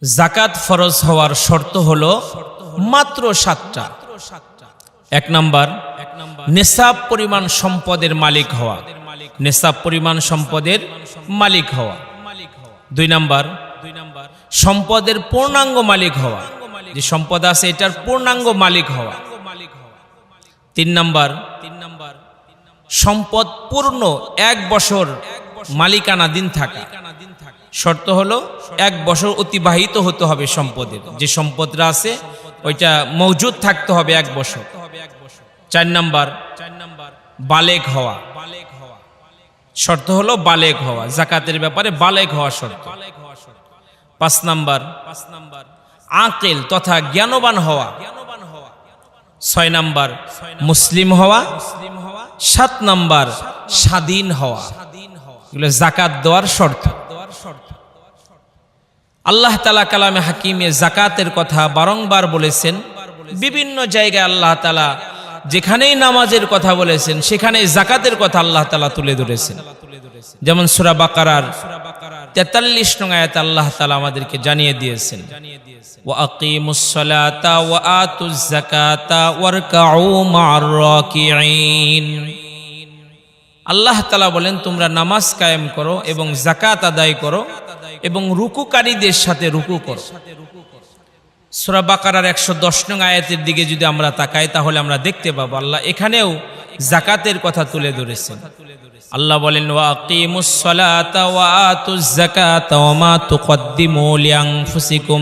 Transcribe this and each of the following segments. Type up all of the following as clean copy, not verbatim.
জাকাত ফরজ হওয়ার শর্ত হলো মাত্র 7টা। 1 নাম্বার, নিসাব পরিমাণ সম্পদের মালিক হওয়া, নিসাব পরিমাণ সম্পদের মালিক হওয়া। 2 নাম্বার, সম্পদের পূর্ণাঙ্গ মালিক হওয়া, যে সম্পদ আছে এটার পূর্ণাঙ্গ মালিক হওয়া। 3 নাম্বার, সম্পদ পূর্ণ 1 বছর মালিকানা দিন থাকা। শর্ত হলো 1 বছর অতিবাহিত হতে হবে সম্পদের, যে সম্পদটা আছে ওইটা মওজুদ থাকতে হবে 1 বছর। 4 নাম্বার, বালেগ হওয়া, শর্ত হলো বালেগ হওয়া, জাকাতের ব্যাপারে বালেগ হওয়া শর্ত। 5 নাম্বার, আকিল তথা জ্ঞানবান হওয়া। 6 নাম্বার, মুসলিম হওয়া। 7 নাম্বার, স্বাধীন হওয়া। এগুলো জাকাত দেওয়ার শর্ত। আল্লাহ তাআলা কালামে হাকিমে জাকাতের কথা বারংবার বলেছেন। বিভিন্ন জায়গায় আল্লাহ তাআলা যেখানেই নামাজের কথা বলেছেন সেখানেই জাকাতের কথা আল্লাহ তাআলা তুলে ধরেছেন। যেমন সূরা বাকারার 43 নং আয়াতে আল্লাহ তাআলা আমাদেরকে জানিয়ে দিয়েছেন, ওয়া আকিমুস সালাতা ওয়া আতুজ যাকাতা ওয়ারকাউ মা'আর রাকিঈন। আল্লাহ তাআলা বলেন তোমরা নামাজ কায়েম করো এবং যাকাত আদায় করো এবং রুকুকারীদের সাথে রুকু করো। সূরা বাকারার 110 নং আয়াতের দিকে যদি আমরা তাকাই তাহলে আমরা দেখতে পাবো আল্লাহ এখানেও যাকাতের কথা তুলে ধরেছেন। আল্লাহ বলেন, ওয়া আকিমুস সালাতা ওয়া আতুজ যাকাতা ওয়া মা তুকদ্দিমু লিআনফুসিকুম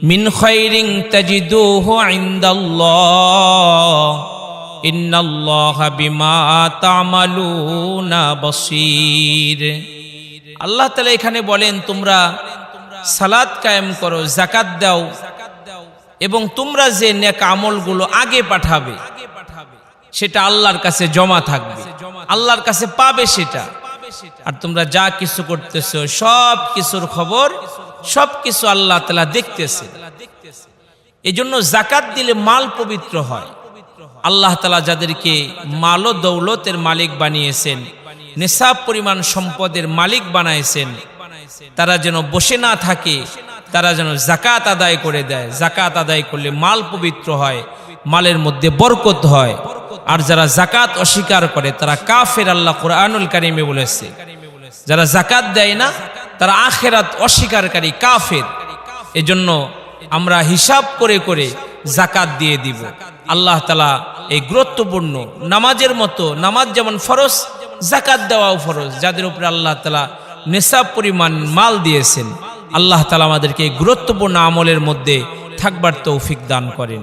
মিন খায়রিন তাজিদুহু ইনদাল্লাহ ইন্নাল্লাহা বিমা তা'মালুনা বাসীর। আল্লাহ তাআলা এখানে বলেন তোমরা সালাত কায়েম করো, যাকাত দাও এবং তোমরা যে নেক আমলগুলো আগে পাঠাবে সেটা আল্লাহর কাছে জমা থাকবে, আল্লাহর কাছে পাবে সেটা। আর তোমরা যা কিছু করতেছো সব কিছুর খবর সব কিছু আল্লাহ তাআলা দেখতেছে। এজন্য যাকাত দিলে মাল পবিত্র হয়। আল্লাহ তাআলা যাদেরকে মাল ও দৌলতের মালিক বানিয়েছেন, নিসাব পরিমাণ সম্পদের মালিক বানাইছেন, তারা যেন বসে না থাকে, তারা যেন যাকাত আদায় করে দেয়। যাকাত আদায় করলে মাল পবিত্র হয়, মালের মধ্যে বরকত হয়। আর যারা যাকাত অস্বীকার করে তারা কাফের, আল্লাহ কুরআনুল কারীমে বলেছে। যারা যাকাত দেয় না তারা আখিরাত অস্বীকারী কাফের। এজন্য আমরা হিসাব করে করে যাকাত দিয়ে দিব। আল্লাহ তাআলা এই গুরুত্বপূর্ণ নামাজের মতো, নামাজ যেমন ফরজ যাকাত দেওয়াও ফরজ। যাদের উপরে আল্লাহ তাআলা নিসাব পরিমাণ মাল দিয়েছেন, আল্লাহ তাআলা আমাদেরকে গুরুত্বপূর্ণ আমলের মধ্যে থাকবার তৌফিক দান করেন।